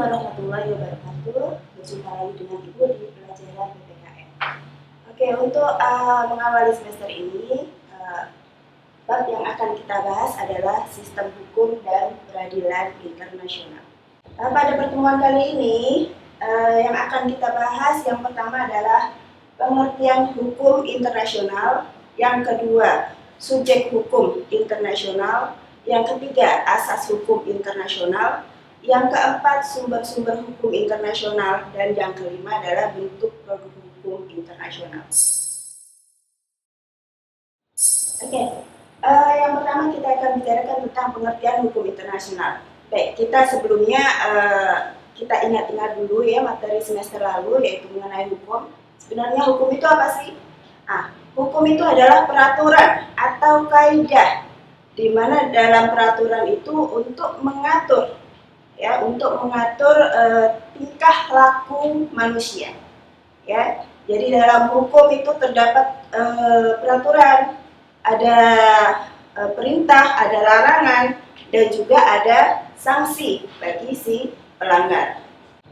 warahmatullahi wabarakatuh. Berjumpa lagi dengan Ibu di pelajaran PPKN. Oke, untuk mengawali semester ini, bab yang akan kita bahas adalah sistem hukum dan peradilan internasional. Pada pertemuan kali ini, yang akan kita bahas yang pertama adalah pengertian hukum internasional, yang kedua subjek hukum internasional, yang ketiga asas hukum internasional, yang keempat sumber-sumber hukum internasional, dan yang kelima adalah bentuk produk hukum internasional. Oke, yang pertama kita akan bicarakan tentang pengertian hukum internasional. Baik, kita sebelumnya kita ingat-ingat dulu ya materi semester lalu, yaitu mengenai hukum. Sebenarnya hukum itu apa sih? Hukum itu adalah peraturan atau kaidah, di mana dalam peraturan itu untuk mengatur tingkah laku manusia. Ya, jadi dalam hukum itu terdapat peraturan, ada perintah, ada larangan, dan juga ada sanksi bagi si pelanggar.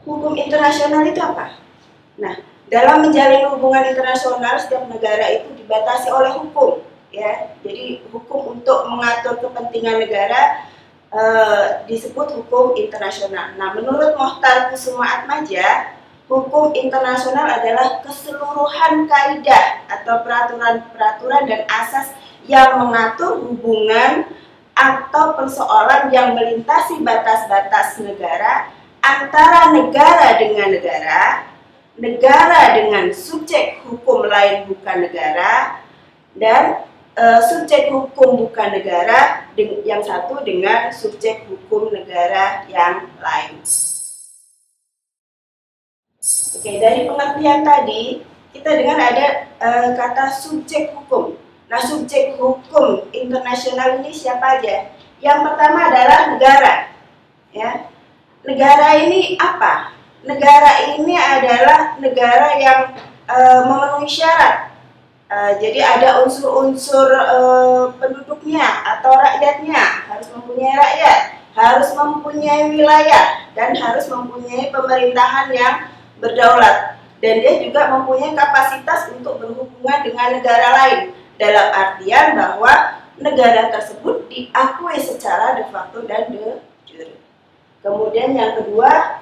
Hukum internasional itu apa? Nah, dalam menjalin hubungan internasional, setiap negara itu dibatasi oleh hukum. Ya, jadi hukum untuk mengatur kepentingan negara disebut hukum internasional. Nah, menurut Mohtar Kusumaatmadja, hukum internasional adalah keseluruhan kaidah atau peraturan-peraturan dan asas yang mengatur hubungan atau persoalan yang melintasi batas-batas negara antara negara dengan negara, negara dengan subjek hukum lain bukan negara, dan subjek hukum bukan negara yang satu dengan subjek hukum negara yang lain. Oke, dari pengertian tadi kita dengar ada kata subjek hukum. Nah, subjek hukum internasional ini siapa aja? Yang pertama adalah negara. Ya, negara ini apa? Negara ini adalah negara yang memenuhi syarat. Jadi ada unsur-unsur penduduknya atau rakyatnya, harus mempunyai rakyat, harus mempunyai wilayah, dan harus mempunyai pemerintahan yang berdaulat. Dan dia juga mempunyai kapasitas untuk berhubungan dengan negara lain, dalam artian bahwa negara tersebut diakui secara de facto dan de jure. Kemudian yang kedua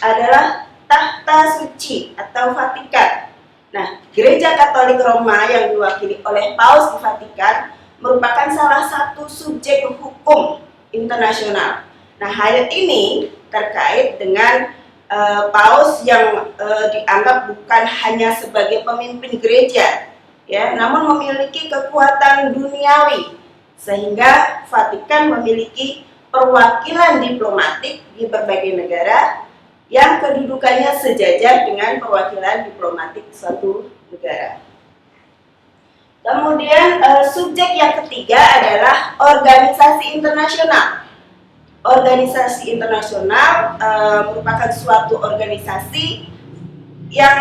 adalah tahta suci atau Vatikan. Nah, Gereja Katolik Roma yang diwakili oleh Paus di Vatikan merupakan salah satu subjek hukum internasional. Nah, hal ini terkait dengan Paus yang dianggap bukan hanya sebagai pemimpin gereja, ya, namun memiliki kekuatan duniawi, sehingga Vatikan memiliki perwakilan diplomatik di berbagai negara yang kedudukannya sejajar dengan perwakilan diplomatik suatu negara. Kemudian subjek yang ketiga adalah organisasi internasional. Organisasi internasional merupakan suatu organisasi yang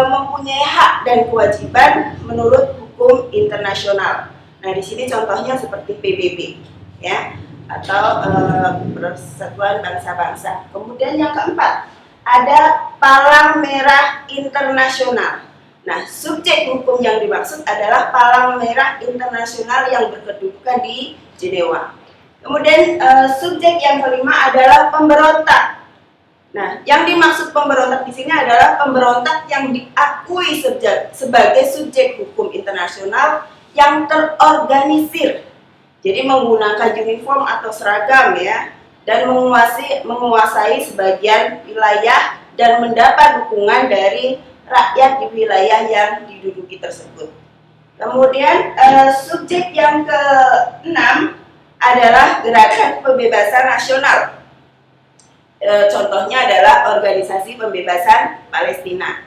mempunyai hak dan kewajiban menurut hukum internasional. Nah, di sini contohnya seperti PBB, ya, atau Persatuan Bangsa-Bangsa. Kemudian yang keempat, ada Palang Merah Internasional. Nah, subjek hukum yang dimaksud adalah Palang Merah Internasional yang berkedudukan di Jenewa. Kemudian subjek yang kelima adalah pemberontak. Nah, yang dimaksud pemberontak di sini adalah pemberontak yang diakui sebagai subjek hukum internasional yang terorganisir. Jadi menggunakan uniform atau seragam, ya, dan menguasai sebagian wilayah dan mendapat dukungan dari rakyat di wilayah yang diduduki tersebut. Kemudian subjek yang keenam adalah Gerakan Pembebasan Nasional. Contohnya adalah Organisasi Pembebasan Palestina.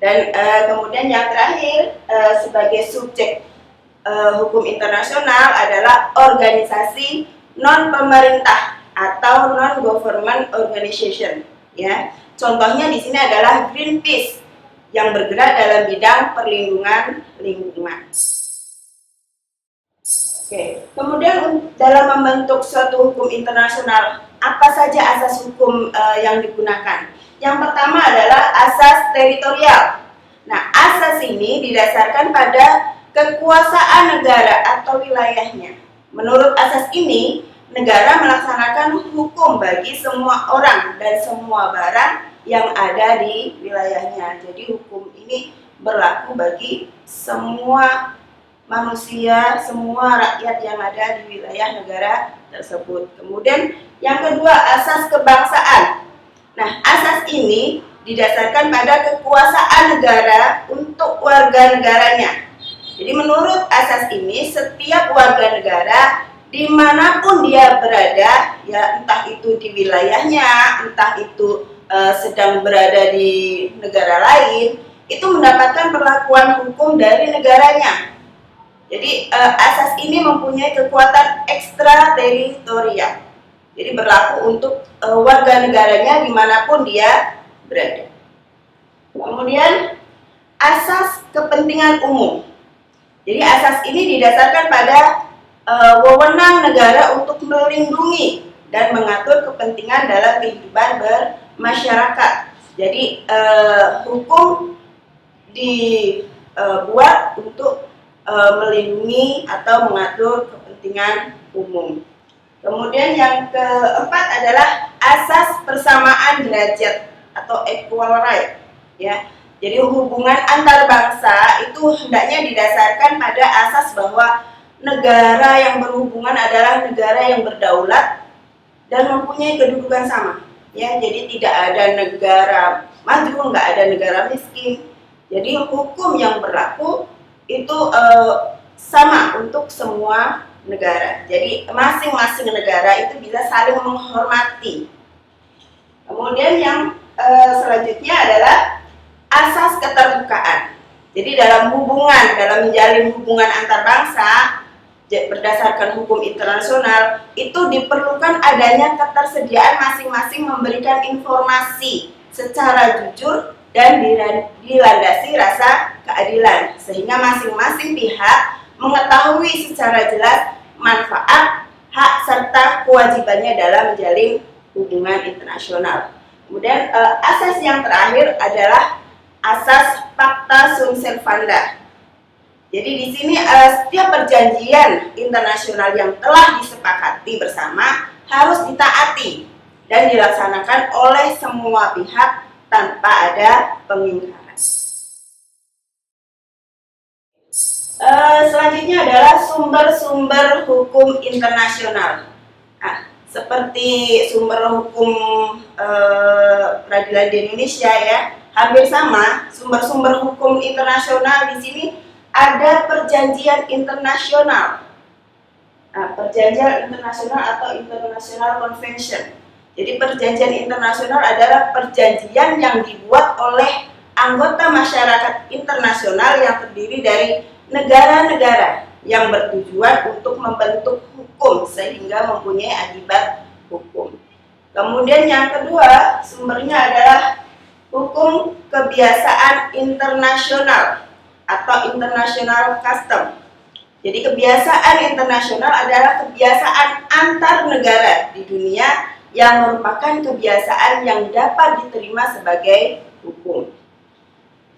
Dan kemudian yang terakhir sebagai subjek hukum internasional adalah organisasi non-pemerintah atau non-government organization. Ya, contohnya di sini adalah Greenpeace yang bergerak dalam bidang perlindungan lingkungan. Oke, kemudian dalam membentuk suatu hukum internasional apa saja asas hukum yang digunakan? Yang pertama adalah asas teritorial. Nah, asas ini didasarkan pada kekuasaan negara atau wilayahnya. Menurut asas ini, negara melaksanakan hukum bagi semua orang dan semua barang yang ada di wilayahnya. Jadi hukum ini berlaku bagi semua manusia, semua rakyat yang ada di wilayah negara tersebut. Kemudian yang kedua, asas kebangsaan. Nah, asas ini didasarkan pada kekuasaan negara untuk warga negaranya. Jadi menurut asas ini, setiap warga negara dimanapun dia berada, ya entah itu di wilayahnya, entah itu sedang berada di negara lain, itu mendapatkan perlakuan hukum dari negaranya. Jadi asas ini mempunyai kekuatan ekstrateritorial. Jadi berlaku untuk warga negaranya dimanapun dia berada. Kemudian asas kepentingan umum. Jadi asas ini didasarkan pada wewenang negara untuk melindungi dan mengatur kepentingan dalam kehidupan bermasyarakat. Jadi hukum dibuat untuk melindungi atau mengatur kepentingan umum. Kemudian yang keempat adalah asas persamaan derajat atau equal right, ya. Jadi hubungan antar bangsa itu hendaknya didasarkan pada asas bahwa negara yang berhubungan adalah negara yang berdaulat dan mempunyai kedudukan sama. Ya, jadi tidak ada negara maju, nggak ada negara miskin. Jadi hukum yang berlaku itu sama untuk semua negara. Jadi masing-masing negara itu bisa saling menghormati. Kemudian yang selanjutnya adalah asas keterbukaan. Jadi dalam menjalin hubungan antar bangsa berdasarkan hukum internasional itu diperlukan adanya ketersediaan masing-masing memberikan informasi secara jujur dan dilandasi rasa keadilan sehingga masing-masing pihak mengetahui secara jelas manfaat, hak serta kewajibannya dalam menjalin hubungan internasional. Kemudian asas yang terakhir adalah asas pacta sunt servanda. Jadi di sini setiap perjanjian internasional yang telah disepakati bersama harus ditaati dan dilaksanakan oleh semua pihak tanpa ada pengingkaran. Selanjutnya adalah sumber-sumber hukum internasional. Nah, seperti sumber hukum peradilan di Indonesia ya, hampir sama. Sumber-sumber hukum internasional di sini ada perjanjian internasional. Nah, perjanjian internasional atau international convention. Jadi perjanjian internasional adalah perjanjian yang dibuat oleh anggota masyarakat internasional yang terdiri dari negara-negara yang bertujuan untuk membentuk hukum sehingga mempunyai akibat hukum. Kemudian yang kedua, sumbernya adalah hukum kebiasaan internasional atau international custom. Jadi kebiasaan internasional adalah kebiasaan antar negara di dunia yang merupakan kebiasaan yang dapat diterima sebagai hukum.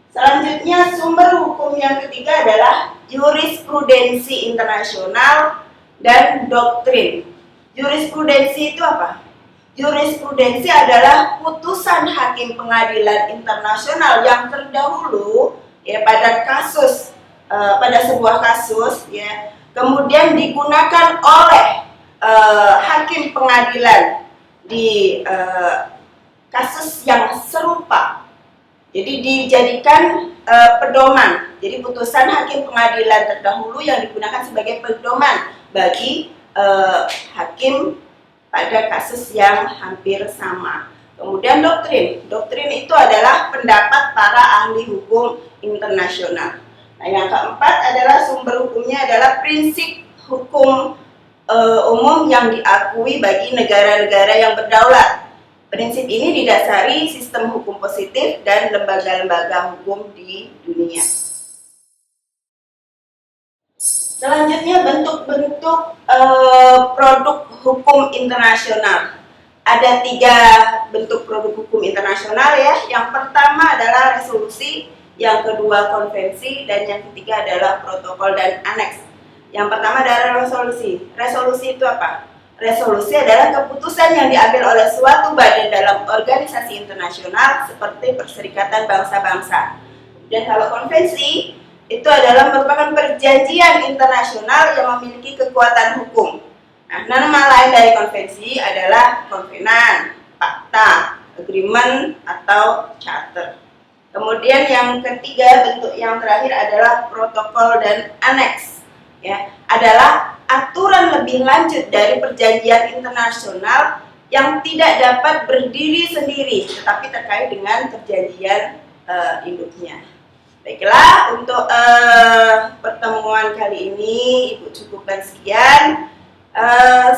Selanjutnya sumber hukum yang ketiga adalah jurisprudensi internasional dan doktrin. Jurisprudensi itu apa? Jurisprudensi adalah putusan hakim pengadilan internasional yang terdahulu ya pada sebuah kasus ya, kemudian digunakan oleh hakim pengadilan di kasus yang serupa. Jadi dijadikan pedoman. Jadi putusan hakim pengadilan terdahulu yang digunakan sebagai pedoman bagi hakim pada kasus yang hampir sama. Kemudian doktrin. Doktrin itu adalah pendapat para ahli hukum internasional. Nah, yang keempat adalah sumber hukumnya adalah prinsip hukum umum yang diakui bagi negara-negara yang berdaulat. Prinsip ini didasari sistem hukum positif dan lembaga-lembaga hukum di dunia. Selanjutnya bentuk-bentuk produk hukum internasional. ada 3 bentuk produk hukum internasional ya. Yang pertama adalah resolusi, yang kedua konvensi, dan yang ketiga adalah protokol dan aneks. Yang pertama adalah resolusi. Resolusi itu apa? Resolusi adalah keputusan yang diambil oleh suatu badan dalam organisasi internasional seperti Perserikatan Bangsa-Bangsa. Dan kalau konvensi itu adalah merupakan perjanjian internasional yang memiliki kekuatan hukum. Nah, nama lain dari konvensi adalah konvenan, fakta, agreement, atau charter. Kemudian yang ketiga, bentuk yang terakhir adalah protokol dan aneks. Ya, adalah aturan lebih lanjut dari perjanjian internasional yang tidak dapat berdiri sendiri, tetapi terkait dengan perjanjian induknya. Baiklah, untuk pertemuan kali ini Ibu cukupkan sekian.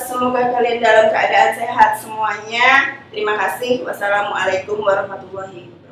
Semoga kalian dalam keadaan sehat semuanya. Terima kasih. Wassalamualaikum warahmatullahi wabarakatuh.